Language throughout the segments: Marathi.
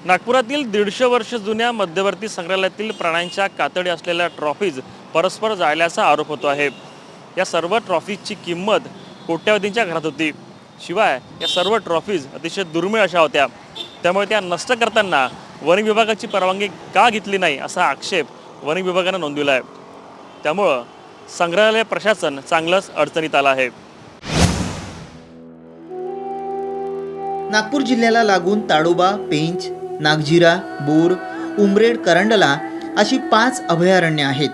नागपुरातील 150 वर्ष जुन्या मध्यवर्ती संग्रहालयातील प्राण्यांच्या कातडी असलेल्या ट्रॉफीज परस्पर जाळल्याचा आरोप होतो आहे। या सर्व ट्रॉफीजची किंमत कोट्यावधींच्या घरात होती। शिवाय या सर्व ट्रॉफीज अतिशय दुर्मिळ अशा होत्या, त्यामुळे त्या नष्ट करताना वन विभागाची परवानगी का घेतली नाही असा आक्षेप वन विभागाने नोंदवला आहे। त्यामुळे संग्रहालय प्रशासन चांगलंच अडचणीत आलं आहे। नागपूर जिल्ह्याला लागून ताडोबा, पेंच, नागझिरा, बोर, उमरेड, करंडला अशी 5 अभयारण्य आहेत।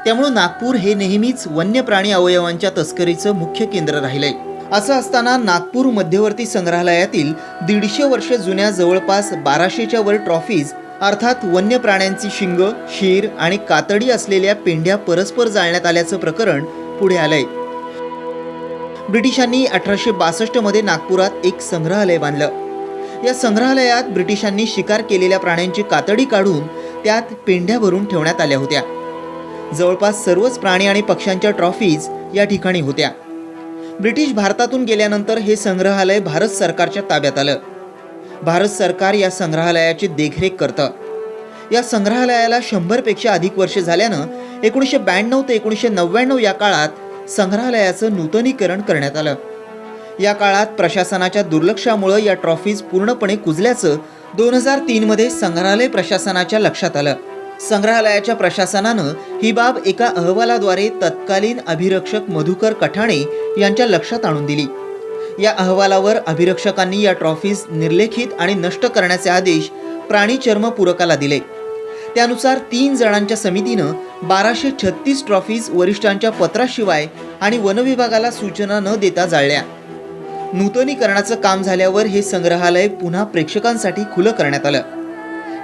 त्यामुळे नागपूर हे नेहमीच वन्य प्राणी अवयवांच्या तस्करीचं मुख्य केंद्र राहिलंय। असं असताना नागपूर मध्यवर्ती संग्रहालयातील 150 वर्ष जुन्या जवळपास 1200च्या वर ट्रॉफीज अर्थात वन्य प्राण्यांची शिंग, शीर आणि कातडी असलेल्या पेंढ्या परस्पर जाळण्यात आल्याचं प्रकरण पुढे आलंय। ब्रिटिशांनी 1862 मध्ये नागपुरात एक संग्रहालय बांधलं। या संग्रहालयात ब्रिटिशांनी शिकार केलेल्या प्राण्यांची कातडी काढून त्यात पेंढ्या भरून ठेवण्यात आल्या होत्या। जवळपास सर्वच प्राणी आणि पक्ष्यांच्या ट्रॉफीज या ठिकाणी होत्या। ब्रिटिश भारतातून गेल्यानंतर हे संग्रहालय भारत सरकारच्या ताब्यात आलं। भारत सरकार या संग्रहालयाची देखरेख करतं। या संग्रहालयाला 100 पेक्षा अधिक वर्षे झाल्यानं 1992 ते 1999 या काळात संग्रहालयाचं नूतनीकरण करण्यात आलं। या काळात प्रशासनाच्या दुर्लक्षामुळे या ट्रॉफीज पूर्णपणे कुजल्याचं 2003 मध्ये संग्रहालय प्रशासनाच्या लक्षात आलं। संग्रहालयाच्या प्रशासनानं ही बाब एका अहवालाद्वारे तत्कालीन अभिरक्षक मधुकर कठाणे यांच्या लक्षात आणून दिली। या अहवालावर अभिरक्षकांनी या ट्रॉफीज निर्लेखित आणि नष्ट करण्याचे आदेश प्राणी चर्म पूरकाला दिले। त्यानुसार 3 जणांच्या समितीनं 1236 ट्रॉफीज वरिष्ठांच्या पत्राशिवाय आणि वनविभागाला सूचना न देता जाळल्या। नूतनीकरणाचं काम झाल्यावर हे संग्रहालय पुन्हा प्रेक्षकांसाठी खुलं करण्यात आलं।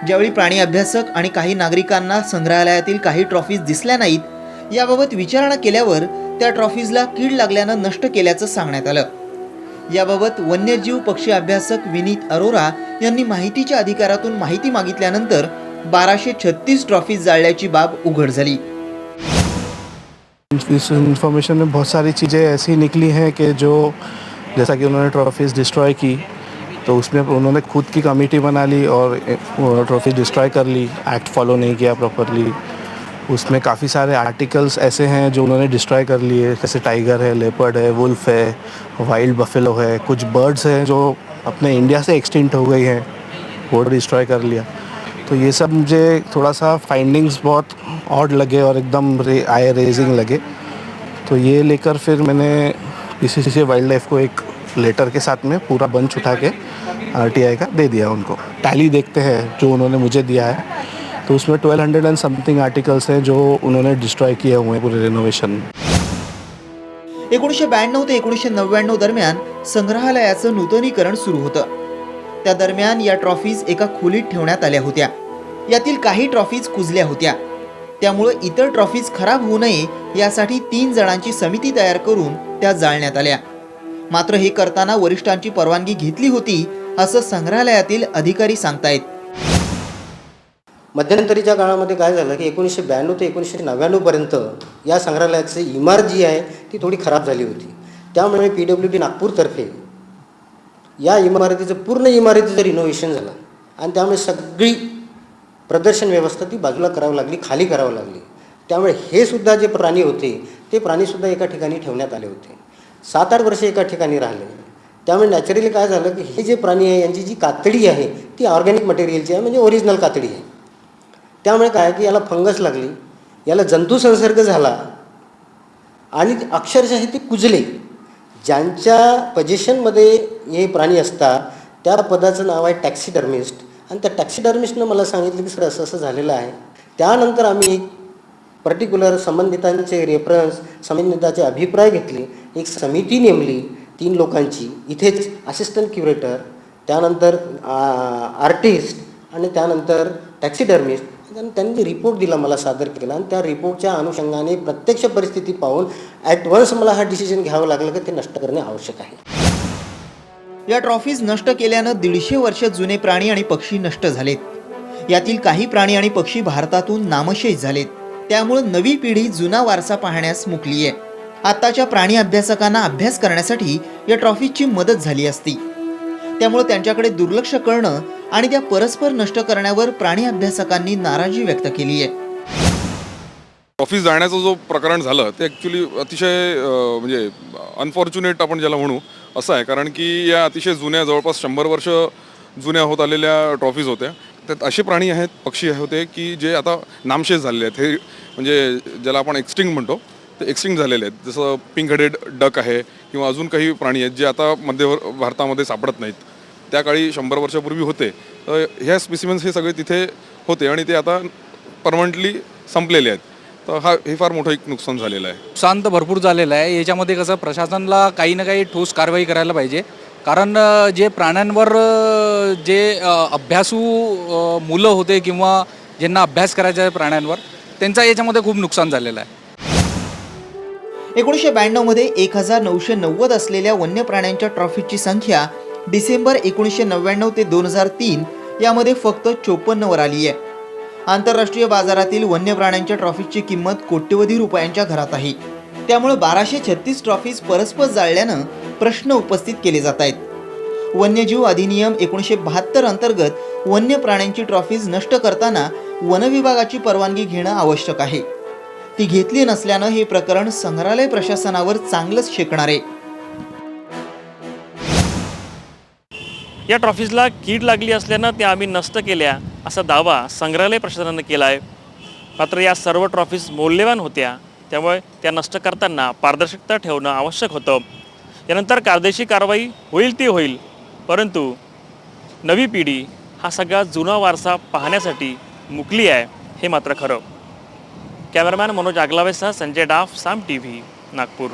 ज्यावेळी प्राणी अभ्यासक आणि काही नागरिकांना संग्रहालयातील काही ट्रॉफीज दिसल्या नाहीत, याबाबत विचारणा केल्यावर त्या ट्रॉफीजला कीड लागल्यानं नष्ट केल्याचं सांगण्यात आलं। याबाबत वन्यजीव पक्षी अभ्यासक विनीत अरोरा यांनी माहितीच्या अधिकारातून माहिती मागितल्यानंतर 1236 ट्रॉफीज जाळल्याची बाब उघड झाली। इस इन्फॉर्मेशन में बहुत सारी चीज़ें ऐसी निकली हैं कि जो जैसा कि उन्होंने ट्रॉफीज़ डिस्ट्रॉय की, तो उसमें उन्होंने खुद की कमेटी बना ली और ट्रॉफीज़ डिस्ट्रॉय कर ली। एक्ट फॉलो नहीं किया प्रॉपरली। उसमें काफ़ी सारे आर्टिकल्स ऐसे हैं जो उन्होंने डिस्ट्रॉय कर लिए, जैसे टाइगर है, लेपर्ड है, वुल्फ है, वाइल्ड बफेलो है। कुछ बर्ड्स हैं जो अपने इंडिया से एक्सटिंक्ट हो गई हैं, वो डिस्ट्रॉय कर लिया। तो ये सब मुझे थोड़ा सा फाइंडिंग्स बहुत ऑड लगे और एकदम आई रेजिंग लगे। तो ये लेकर फिर मैंने किसी वाइल्ड लाइफ को एक लेटर के साथ में पूरा बंच उठा के RTI का दे दिया उनको। टैली देखते हैं जो उन्होंने मुझे दिया है, तो उसमें 1200 एंड समथिंग आर्टिकल्स हैं जो उन्होंने डिस्ट्रॉय किए हुए हैं पूरे रिनोवेशन। 1992 ते 1999 दरम्यान संग्रहालयाचं नूतनीकरण सुरू होतं। त्या दरम्यान या ट्रॉफीज एका खोलीत ठेवण्यात आल्या होत्या। यातील काही ट्रॉफीज कुजल्या होत्या, त्यामुळे इतर ट्रॉफीज खराब होऊ नये यासाठी 3 जणांची समिती तयार करून त्या जाळण्यात आल्या। मात्र हे करताना वरिष्ठांची परवानगी घेतली होती असं संग्रहालयातील अधिकारी सांगतायत। मध्यंतरीच्या काळामध्ये काय झालं की 1992 ते 1999 पर्यंत या संग्रहालयाची इमारत जी आहे ती थोडी खराब झाली होती। त्यामुळे PWD नागपूरतर्फे या इमारतीचं पूर्ण इमारतीचं रिनोव्हेशन झालं आणि त्यामुळे सगळी प्रदर्शन व्यवस्था ती बाजूला करावी लागली, खाली करावी लागली। त्यामुळे हे सुद्धा जे प्राणी होते ते प्राणीसुद्धा एका ठिकाणी ठेवण्यात आले होते। 7-8 वर्ष एका ठिकाणी राहिले। त्यामुळे नॅचरली काय झालं की हे जे प्राणी आहे यांची जी कातडी आहे ती ऑर्गॅनिक मटेरियलची आहे, म्हणजे ओरिजिनल कातडी आहे। त्यामुळे काय की याला फंगस लागली, याला जंतू संसर्ग झाला आणि अक्षरशः ते कुजले। ज्यांच्या पोझिशनमध्ये हे प्राणी असतात त्या पदाचं नाव आहे टॅक्सिडर्मिस्ट, आणि त्या टॅक्सिडर्मिस्टनं मला सांगितलं की सर असं असं झालेलं आहे। त्यानंतर आम्ही पर्टिक्युलर संबंधितांचे रेफरन्स, संबंधिताचे अभिप्राय घेतले, एक समिती नेमली 3 लोकांची, इथेच असिस्टंट क्युरेटर, त्यानंतर आर्टिस्ट आणि त्यानंतर टॅक्सिडर्मिस्ट। त्यांनी रिपोर्ट दिला, मला सादर केला, आणि त्या रिपोर्टच्या अनुषंगाने प्रत्यक्ष परिस्थिती पाहून ॲट वन्स मला हा डिसिजन घ्यावं लागलं की ते नष्ट करणे आवश्यक आहे। या ट्रॉफीज नष्ट केल्यानं 150 वर्ष जुने प्राणी आणि पक्षी नष्ट झालेत। यातील काही प्राणी आणि पक्षी भारतातून नामशेष झालेत। त्यामुळे नवी पिढी जुना वारसा पाहण्यास मुकली आहे। आताच्या प्राणी अभ्यासकांना अभ्यास करण्यासाठी या ट्रॉफीची मदत झाली असती, त्यामुळे त्यांच्याकडे दुर्लक्ष करणं आणि त्या परस्पर नष्ट करण्यावर प्राणी अभ्यासकांनी नाराजी व्यक्त केली आहे. ट्रॉफी जाण्याचं जो प्रकरण झालं ते ॲक्च्युली अतिशय म्हणजे अनफॉर्च्युनेट आपण ज्याला म्हणू असं आहे. कारण की या अतिशय जुन्या जवळपास 100 वर्ष जुन्या होत आलेल्या ट्रॉफीज होत्या. त्यात असे प्राणी आहेत, पक्षी होते की जे आता नामशेष झालेले आहेत. हे म्हणजे ज्याला आपण एक्स्टिंक्ट म्हणतो ते एक्स्टिंक्ट झालेले आहेत. जसं पिंक हेडेड डक आहे किंवा अजून काही प्राणी आहेत जे आता भारतामध्ये सापडत नाहीत. त्या काळी 100 वर्षापूर्वी होते. तर ह्या स्पेसिमेन्स हे सगळे तिथे होते आणि ते आता परमनंटली संपलेले आहेत. तर हे फार मोठं एक नुकसान झालेलं आहे. नुकसान तर भरपूर झालेलं आहे. याच्यामध्ये कसं प्रशासनाला काही ना काही ठोस कारवाई करायला पाहिजे. कारण जे प्राण्यांवर जे अभ्यासू मुलं होते किंवा ज्यांना अभ्यास करायचा आहे प्राण्यांवर, त्यांचा याच्यामध्ये खूप नुकसान झालेलं आहे. 1992 मध्ये 1990 असलेल्या वन्य प्राण्यांच्या ट्रॉफीची संख्या डिसेंबर 1999 ते 2003 यामध्ये फक्त 54 वर आली आहे. आंतरराष्ट्रीय बाजारातील वन्य प्राण्यांच्या ट्रॉफीची किंमत कोट्यवधी रुपयांच्या घरात आहे. त्यामुळे 1236 ट्रॉफीज परस्पर जाळल्यानं प्रश्न उपस्थित केले जात आहेत. वन्यजीव अधिनियम 1972 अंतर्गत वन्य प्राण्यांची ट्रॉफीज नष्ट करताना वनविभागाची परवानगी घेणं आवश्यक आहे. ती घेतली नसल्यानं हे प्रकरण संग्रहालय प्रशासनावर चांगलंच शेकणार आहे. या ट्रॉफीजला कीड लागली असल्यानं त्या आम्ही नष्ट केल्या असा दावा संग्रहालय प्रशासनानं केला आहे. मात्र या सर्व ट्रॉफीज मौल्यवान होत्या, त्यामुळे त्या नष्ट करताना पारदर्शकता ठेवणं आवश्यक होतं. यानंतर कायदेशीर कारवाई होईल ती होईल, परंतु नवी पिढी हा सगळा जुना वारसा पाहण्यासाठी मुकली आहे हे मात्र खरं. कॅमेरामॅन मनोज आगलावेसह संजय डाफ, साम TV, नागपूर.